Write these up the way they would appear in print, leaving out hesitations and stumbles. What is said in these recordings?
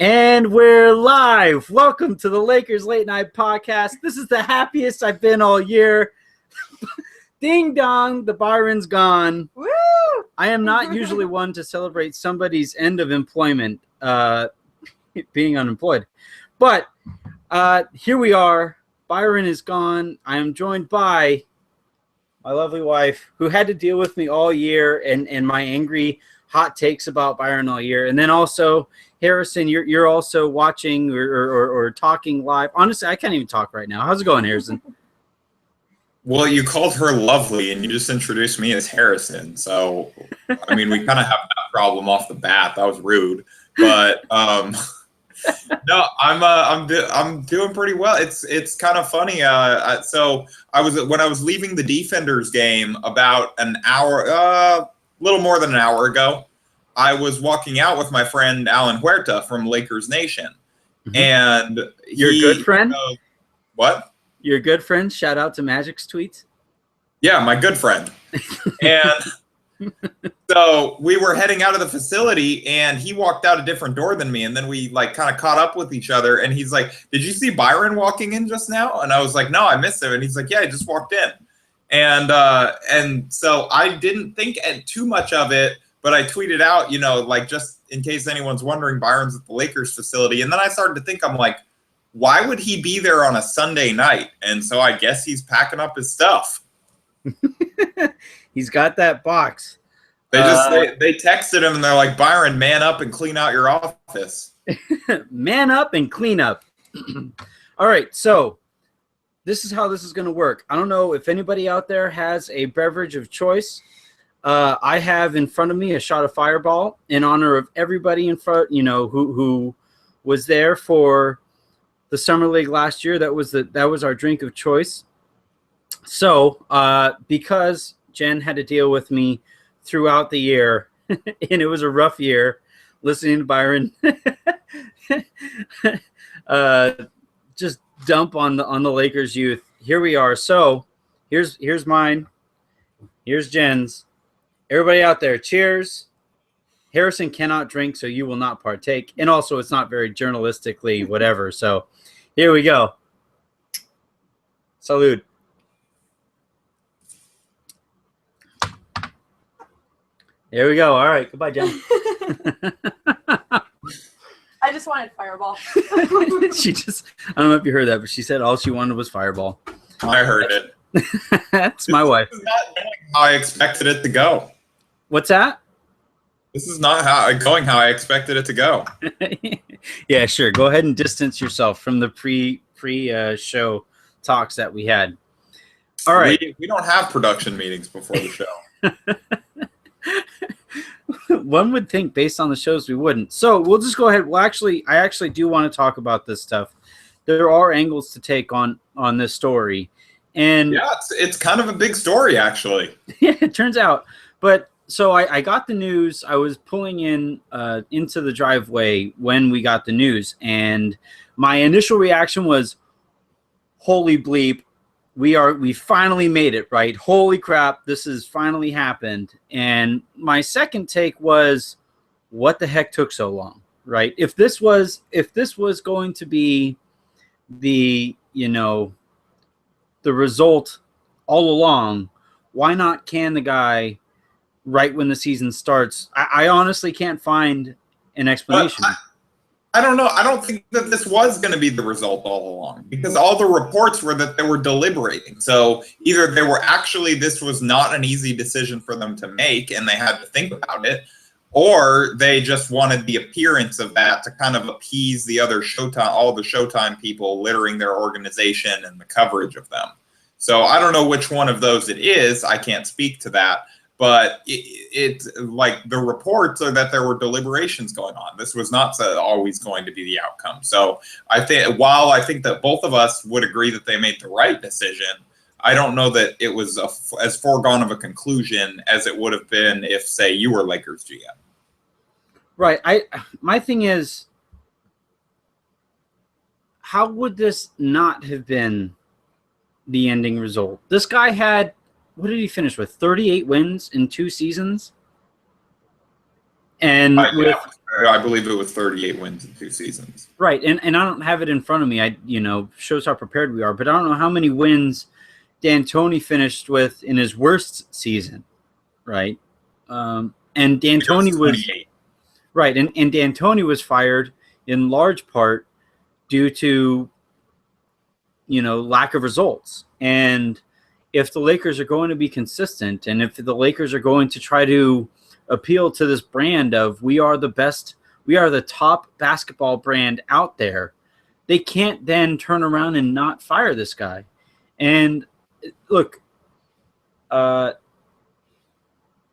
And we're live. Welcome to the Lakers Late Night Podcast. This is the happiest I've been all year. Ding dong, the Byron's gone. Woo! I am not usually one to celebrate somebody's end of employment, being unemployed. But here we are. Byron is gone. I am joined by my lovely wife, who had to deal with me all year and my angry hot takes about Byron all year. And then also, Harrison, you're also watching or talking live. Honestly, I can't even talk right now. How's it going, Harrison? Well, you called her lovely, and you just introduced me as Harrison. So, I mean, we kind of have that problem off the bat. That was rude, but no, I'm doing pretty well. It's kind of funny. So when I was leaving the Defenders game about an hour, little more than an hour ago, I was walking out with my friend Alan Huerta from Lakers Nation. Mm-hmm. And your good friend? What? Your good friend? Shout out to Magic's tweets. Yeah, my good friend. And so we were heading out of the facility, and he walked out a different door than me. And then we kind of caught up with each other. And he's like, "Did you see Byron walking in just now?" And I was like, "No, I missed him." And he's like, "Yeah, he just walked in." And so I didn't think too much of it, but I tweeted out, just in case anyone's wondering, Byron's at the Lakers facility. And then I started to think, I'm like, why would he be there on a Sunday night? And so I guess he's packing up his stuff. He's got that box. They texted him and they're like, "Byron, man up and clean out your office." Man up and clean up. All right, so this is how this is going to work. I don't know if anybody out there has a beverage of choice. I have in front of me a shot of Fireball in honor of everybody in front, who was there for the Summer League last year. That was our drink of choice. So because Jen had to deal with me throughout the year, and it was a rough year, listening to Byron just dump on the Lakers youth. Here we are. So here's mine. Here's Jen's. Everybody out there, cheers. Harrison cannot drink, so you will not partake. And also, it's not very journalistically whatever. So here we go. Salud. There we go. All right. Goodbye, Jen. I just wanted Fireball. I don't know if you heard that, but she said all she wanted was Fireball. I heard it. That's my wife. This is not going how I expected it to go. What's that? This is not going how I expected it to go. Yeah, sure. Go ahead and distance yourself from the pre-show talks that we had. All right. We don't have production meetings before the show. One would think based on the shows we wouldn't. So we'll just go ahead. Well, I actually do want to talk about this stuff. There are angles to take on this story. And yeah, it's kind of a big story, actually. Yeah, it turns out. But so I got the news. I was pulling in into the driveway when we got the news. And my initial reaction was, holy bleep. We finally made it, right? Holy crap, this has finally happened. And my second take was, what the heck took so long, right? If this was going to be the result all along, why not can the guy right when the season starts? I honestly can't find an explanation. I don't know. I don't think that this was going to be the result all along, because all the reports were that they were deliberating. So either this was not an easy decision for them to make and they had to think about it, or they just wanted the appearance of that to kind of appease the other all the Showtime people littering their organization and the coverage of them. So I don't know which one of those it is. I can't speak to that. But it's like the reports are that there were deliberations going on. This was not always going to be the outcome. So I think that both of us would agree that they made the right decision, I don't know that it was as foregone of a conclusion as it would have been if, say, you were Lakers GM. Right. My thing is, how would this not have been the ending result? This guy had, what did he finish with? 38 wins in 2 seasons? And I believe it was 38 wins in 2 seasons. Right, and I don't have it in front of me. Shows how prepared we are, but I don't know how many wins D'Antoni finished with in his worst season, right? And D'Antoni was right, and D'Antoni was fired in large part due to lack of results. And if the Lakers are going to be consistent, and if the Lakers are going to try to appeal to this brand of we are the best, we are the top basketball brand out there, they can't then turn around and not fire this guy. And look, I'm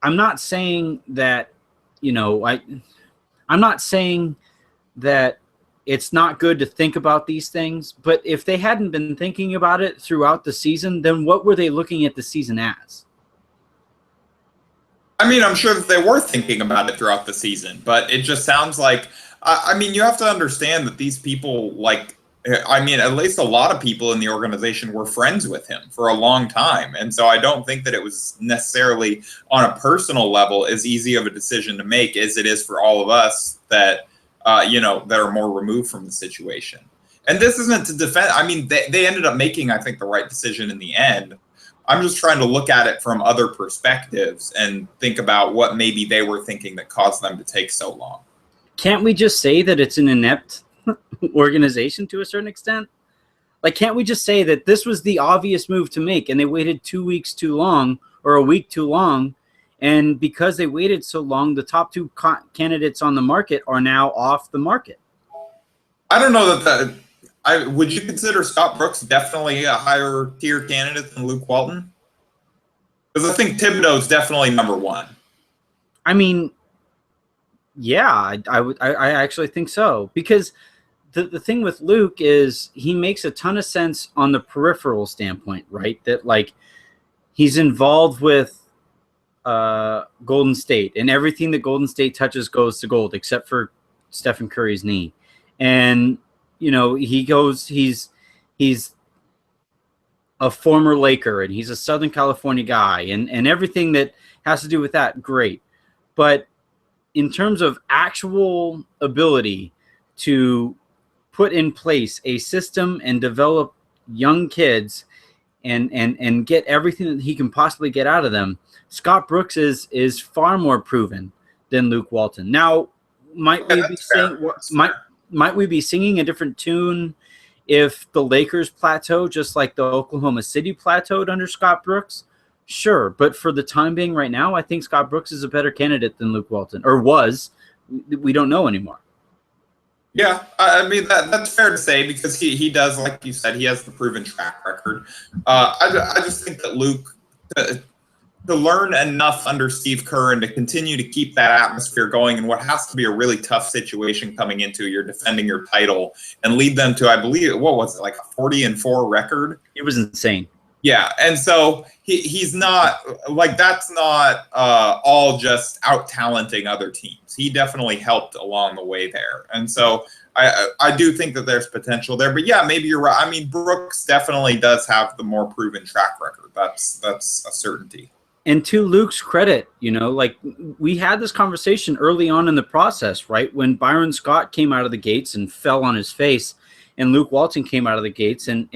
not saying that, I'm not saying that it's not good to think about these things, but if they hadn't been thinking about it throughout the season, then what were they looking at the season as? I mean, I'm sure that they were thinking about it throughout the season, but it just sounds like, you have to understand that these people, at least a lot of people in the organization were friends with him for a long time. And so I don't think that it was necessarily on a personal level as easy of a decision to make as it is for all of us that are more removed from the situation. And this isn't to defend. I mean, they ended up making, I think, the right decision in the end. I'm just trying to look at it from other perspectives and think about what maybe they were thinking that caused them to take so long. Can't we just say that it's an inept organization to a certain extent? Can't we just say that this was the obvious move to make and they waited 2 weeks too long or a week too long? And because they waited so long, the top 2 candidates on the market are now off the market. I don't know would you consider Scott Brooks definitely a higher tier candidate than Luke Walton? Because I think Thibodeau is definitely number 1. I mean, yeah, I actually think so. Because the thing with Luke is he makes a ton of sense on the peripheral standpoint, right? That he's involved with Golden State, and everything that Golden State touches goes to gold, except for Stephen Curry's knee. And he's a former Laker, and he's a Southern California guy, and everything that has to do with that, great. But in terms of actual ability to put in place a system and develop young kids and get everything that he can possibly get out of them, Scott Brooks is far more proven than Luke Walton. Now, might we be singing a different tune if the Lakers plateau just like the Oklahoma City plateaued under Scott Brooks? Sure, but for the time being right now, I think Scott Brooks is a better candidate than Luke Walton, or was. We don't know anymore. Yeah, I mean, that's fair to say because he does, like you said, he has the proven track record. I just think that Luke, to learn enough under Steve Kerr and to continue to keep that atmosphere going in what has to be a really tough situation coming into, you're defending your title and lead them to, I believe, what was it, like a 40-4 record? It was insane. Yeah, and so he's not, that's not all just out-talenting other teams. He definitely helped along the way there. And so I do think that there's potential there. But yeah, maybe you're right. I mean, Brooks definitely does have the more proven track record. That's a certainty. And to Luke's credit, we had this conversation early on in the process, right? When Byron Scott came out of the gates and fell on his face, and Luke Walton came out of the gates and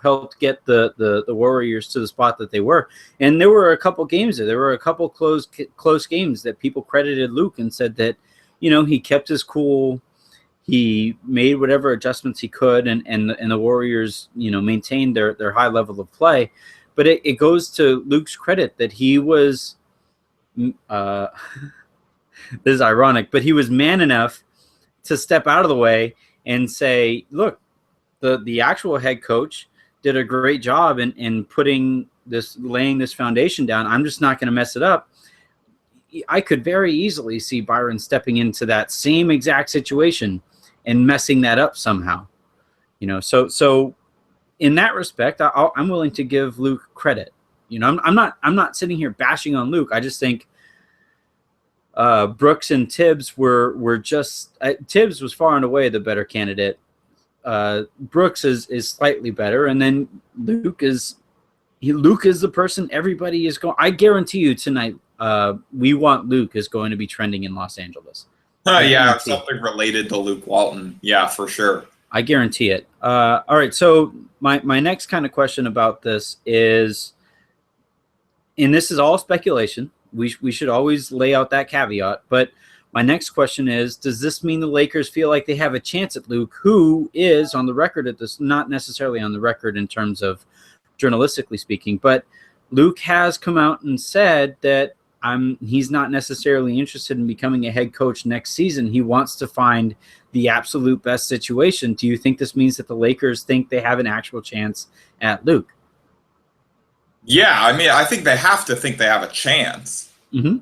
helped get the Warriors to the spot that they were. And there were a couple games there. There were a couple close games that people credited Luke and said that, he kept his cool. He made whatever adjustments he could, and the Warriors, maintained their high level of play. But it goes to Luke's credit that he was, this is ironic, but he was man enough to step out of the way and say, look, the actual head coach did a great job in laying this foundation down. I'm just not going to mess it up. I could very easily see Byron stepping into that same exact situation and messing that up somehow. So in that respect, I'm willing to give Luke credit. I'm not sitting here bashing on Luke. I just think Brooks and Tibbs were just Tibbs was far and away the better candidate. Brooks is slightly better, and then Luke is the person everybody is going. I guarantee you tonight, We Want Luke is going to be trending in Los Angeles. Yeah, something related to Luke Walton. Yeah, for sure. I guarantee it. All right, so my next kind of question about this is, and this is all speculation. We should always lay out that caveat. But my next question is, does this mean the Lakers feel like they have a chance at Luke, who is on the record at this, not necessarily on the record in terms of journalistically speaking, but Luke has come out and said that he's not necessarily interested in becoming a head coach next season. He wants to find the absolute best situation. Do you think this means that the Lakers think they have an actual chance at Luke? Yeah, I mean, I think they have to think they have a chance. Mm-hmm.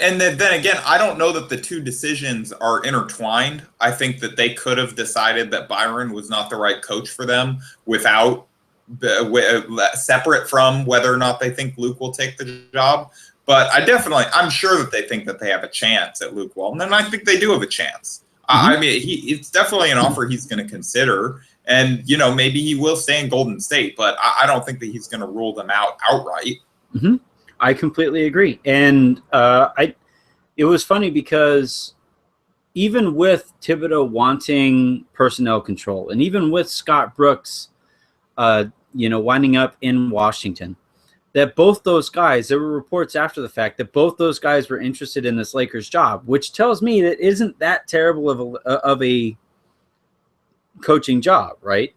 And then again, I don't know that the two decisions are intertwined. I think that they could have decided that Byron was not the right coach for them without separate from whether or not they think Luke will take the job. But I'm sure that they think that they have a chance at Luke Walton, and I think they do have a chance. Mm-hmm. I mean, it's definitely an offer he's going to consider. And, maybe he will stay in Golden State, but I don't think that he's going to rule them out outright. Mm-hmm. I completely agree. And it was funny because even with Thibodeau wanting personnel control, and even with Scott Brooks, winding up in Washington, that both those guys, there were reports after the fact that both those guys were interested in this Lakers job, which tells me that isn't that terrible of a coaching job, right?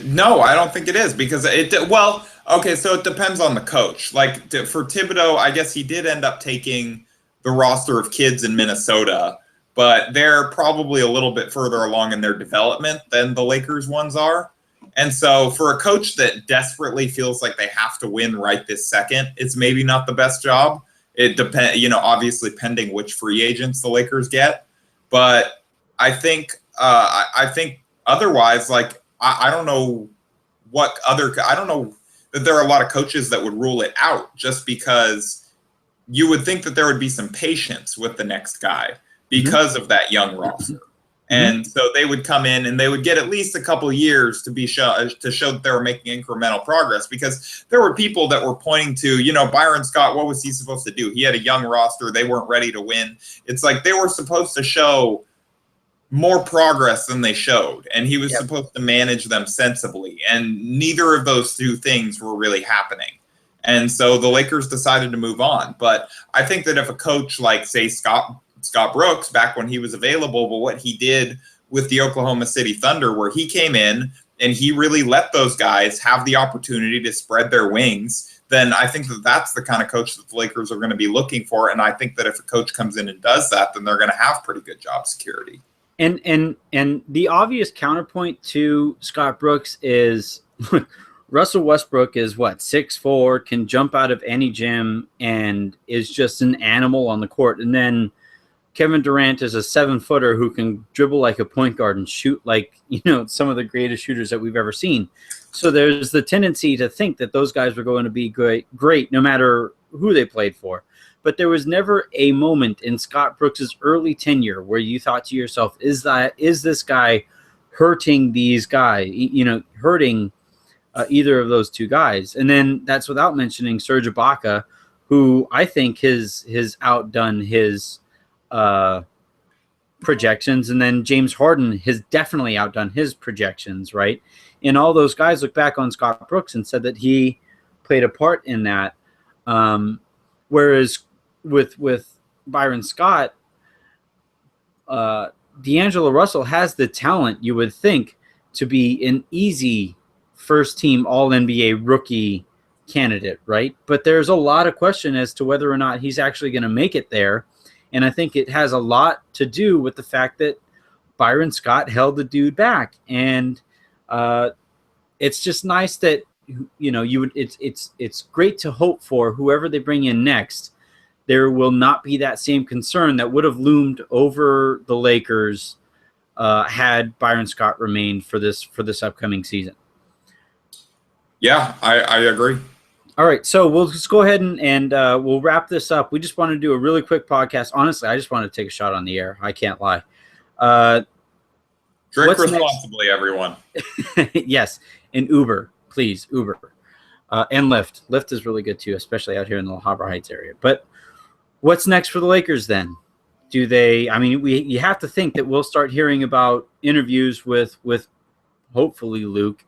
No, I don't think it is, because so it depends on the coach. Like for Thibodeau, I guess he did end up taking the roster of kids in Minnesota, but they're probably a little bit further along in their development than the Lakers ones are. And so for a coach that desperately feels like they have to win right this second, it's maybe not the best job. It depends, obviously pending which free agents the Lakers get. But I think otherwise, like, I don't know I don't know that there are a lot of coaches that would rule it out, just because you would think that there would be some patience with the next guy because of that young roster. And so they would come in and they would get at least a couple of years to show that they were making incremental progress, because there were people that were pointing to, Byron Scott, what was he supposed to do? He had a young roster. They weren't ready to win. It's like they were supposed to show more progress than they showed, and he was supposed to manage them sensibly. And neither of those two things were really happening. And so the Lakers decided to move on. But I think that if a coach like, say, Scott Brooks, back when he was available, but what he did with the Oklahoma City Thunder, where he came in and he really let those guys have the opportunity to spread their wings, then I think that that's the kind of coach that the Lakers are going to be looking for. And I think that if a coach comes in and does that, then they're going to have pretty good job security. And the obvious counterpoint to Scott Brooks is Russell Westbrook is 6'4", can jump out of any gym and is just an animal on the court. And then Kevin Durant is a 7-footer who can dribble like a point guard and shoot like, some of the greatest shooters that we've ever seen. So there's the tendency to think that those guys were going to be great no matter who they played for. But there was never a moment in Scott Brooks' early tenure where you thought to yourself, is this guy hurting these guys, hurting either of those two guys? And then that's without mentioning Serge Ibaka, who I think has outdone his projections. And then James Harden has definitely outdone his projections, right? And all those guys look back on Scott Brooks and said that he played a part in that. Whereas with Byron Scott, D'Angelo Russell has the talent, you would think, to be an easy first-team All-NBA rookie candidate, right? But there's a lot of question as to whether or not he's actually going to make it there. And I think it has a lot to do with the fact that Byron Scott held the dude back. And it's just nice that, it's great to hope for whoever they bring in next, there will not be that same concern that would have loomed over the Lakers had Byron Scott remained for this upcoming season. Yeah, I agree. All right, so we'll just go ahead and we'll wrap this up. We just want to do a really quick podcast. Honestly, I just wanted to take a shot on the air. I can't lie. Drink responsibly, everyone. Yes, and Uber, please, Uber. And Lyft. Lyft is really good too, especially out here in the Harbor Heights area. But What's next for the Lakers then? Do they? I mean, you have to think that we'll start hearing about interviews with hopefully Luke.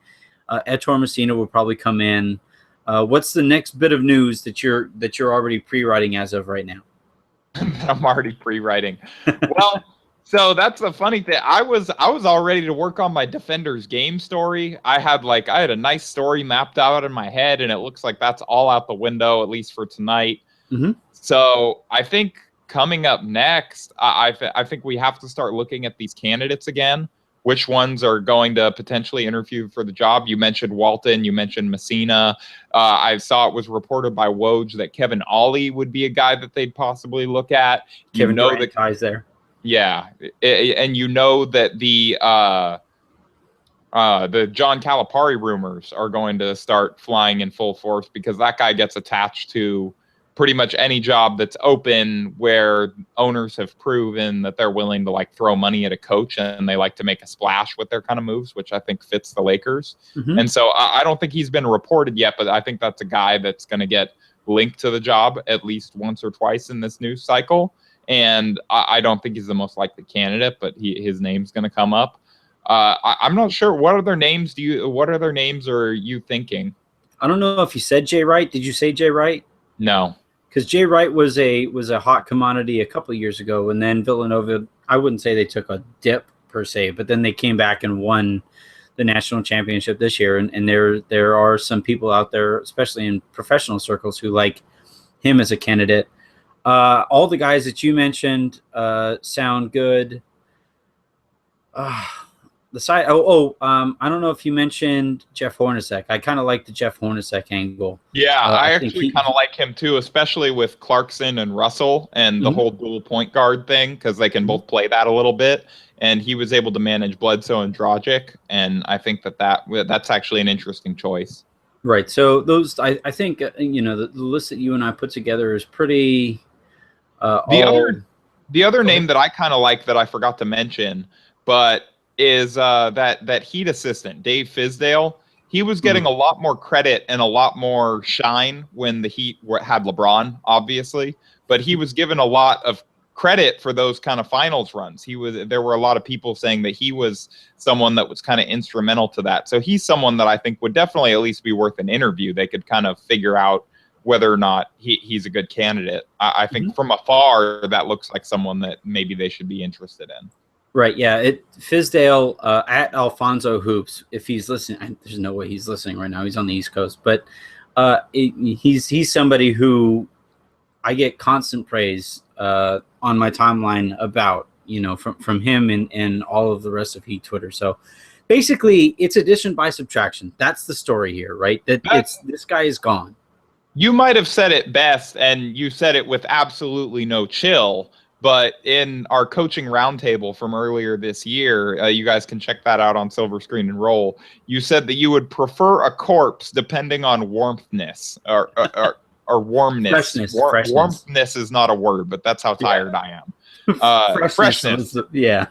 Ettore Messina will probably come in. What's the next bit of news that you're already pre-writing as of right now? I'm already pre-writing. Well, so that's the funny thing. I was all ready to work on my Defenders game story. I had a nice story mapped out in my head, and it looks like that's all out the window, at least for tonight. Mm-hmm. So I think coming up next, I think we have to start looking at these candidates again. Which ones are going to potentially interview for the job? You mentioned Walton. You mentioned Messina. I saw it was reported by Woj that Kevin Ollie would be a guy that they'd possibly look at. Kevin Durant ties there. Yeah, and you know that the John Calipari rumors are going to start flying in full force because that guy gets attached to pretty much any job that's open where owners have proven that they're willing to throw money at a coach and they like to make a splash with their kind of moves, which I think fits the Lakers. Mm-hmm. And so I don't think he's been reported yet, but I think that's a guy that's going to get linked to the job at least once or twice in this news cycle. And I don't think he's the most likely candidate, but his name's going to come up. I'm not sure. What other names are you thinking? I don't know if you said Jay Wright. Did you say Jay Wright? No. Because Jay Wright was a hot commodity a couple of years ago, and then Villanova, I wouldn't say they took a dip per se, but then they came back and won the national championship this year. And there are some people out there, especially in professional circles, who like him as a candidate. All the guys that you mentioned sound good. I don't know if you mentioned Jeff Hornacek. I kind of like the Jeff Hornacek angle. Yeah, I actually kind of like him too, especially with Clarkson and Russell and the whole dual point guard thing, because they can both play that a little bit. And he was able to manage Bledsoe and Dragic, and I think that's actually an interesting choice. Right. So those, I think, the list that you and I put together is pretty. The other name that I kind of like that I forgot to mention, but is that Heat assistant, Dave Fizdale. He was getting a lot more credit and a lot more shine when the Heat had LeBron, obviously, but he was given a lot of credit for those kind of finals runs. There were a lot of people saying that he was someone that was kind of instrumental to that. So he's someone that I think would definitely at least be worth an interview. They could kind of figure out whether or not he's a good candidate. I think from afar, that looks like someone that maybe they should be interested in. Right, yeah. Fizdale at Alfonso Hoops, if he's listening, there's no way he's listening right now. He's on the East Coast. But he's somebody who I get constant praise on my timeline about, from him and all of the rest of Heat Twitter. So basically, it's addition by subtraction. That's the story here, right? This guy is gone. You might have said it best, and you said it with absolutely no chill. But in our coaching roundtable from earlier this year, you guys can check that out on Silver Screen and Roll. You said that you would prefer a corpse depending on warmthness or warmness. Freshness. Warmthness is not a word, but that's how tired I am. Freshness. Yeah.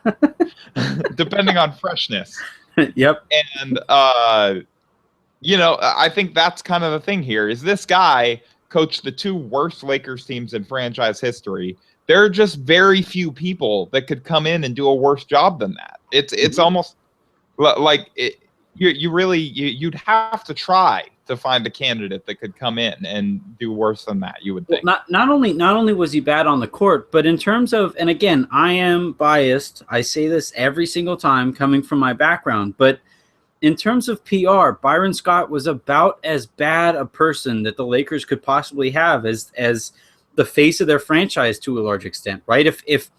Depending on freshness. Yep. And, I think that's kind of the thing here is this guy coached the two worst Lakers teams in franchise history. There are just very few people that could come in and do a worse job than that. It's almost like you'd have to try to find a candidate that could come in and do worse than that. You would think. Well, not only was he bad on the court, but in terms of, and again, I am biased. I say this every single time coming from my background, but in terms of PR, Byron Scott was about as bad a person that the Lakers could possibly have as the face of their franchise to a large extent, right? If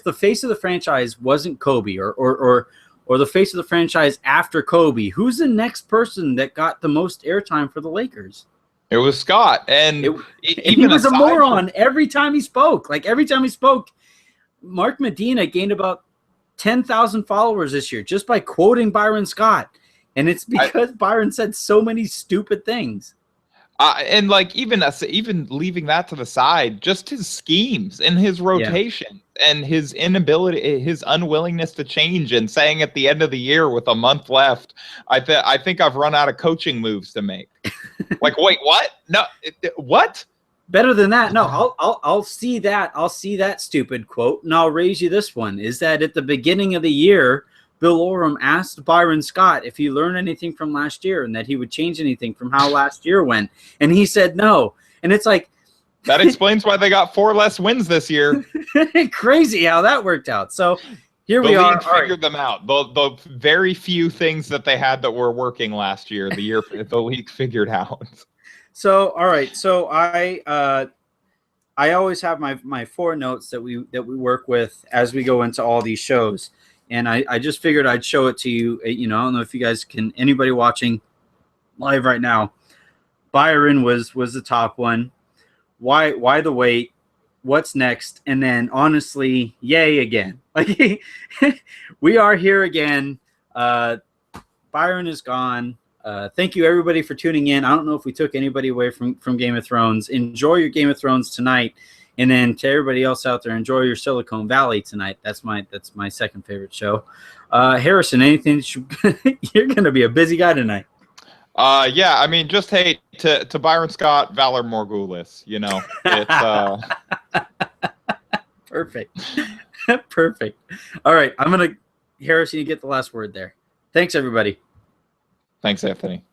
the face of the franchise wasn't Kobe or the face of the franchise after Kobe, who's the next person that got the most airtime for the Lakers? It was Scott, and he was a moron every time he spoke. Like every time he spoke, Mark Medina gained about 10,000 followers this year just by quoting Byron Scott, and it's because Byron said so many stupid things. And even leaving that to the side, just his schemes and his rotation and his inability, his unwillingness to change, and saying at the end of the year with a month left, I think I've run out of coaching moves to make. Like, wait, what? No, what? better than that. No, I'll see that. I'll see that stupid quote, and I'll raise you this one. Is that at the beginning of the year, Bill Oram asked Byron Scott if he learned anything from last year and that he would change anything from how last year went, and he said no. And it's like that explains why they got 4 less wins this year. crazy how that worked out. So here the we are. league figured them out. The very few things that they had that were working last year, the league figured out. So all right. So I always have my 4 notes that we work with as we go into all these shows, and I just figured I'd show it to you. You know, I don't know if you guys can. Anybody watching live right now? Byron was the top one. Why the wait? What's next? And then honestly, yay again. Like we are here again. Byron is gone. Thank you everybody for tuning in. I don't know if we took anybody away from Game of Thrones. Enjoy your Game of Thrones tonight. And then to everybody else out there, enjoy your Silicon Valley tonight. That's my second favorite show. Harrison, anything you're gonna be a busy guy tonight. Yeah, I mean, just hey to Byron Scott, Valor Morgulis. You know, it's perfect, perfect. All right, Harrison, you get the last word there. Thanks, everybody. Thanks, Anthony.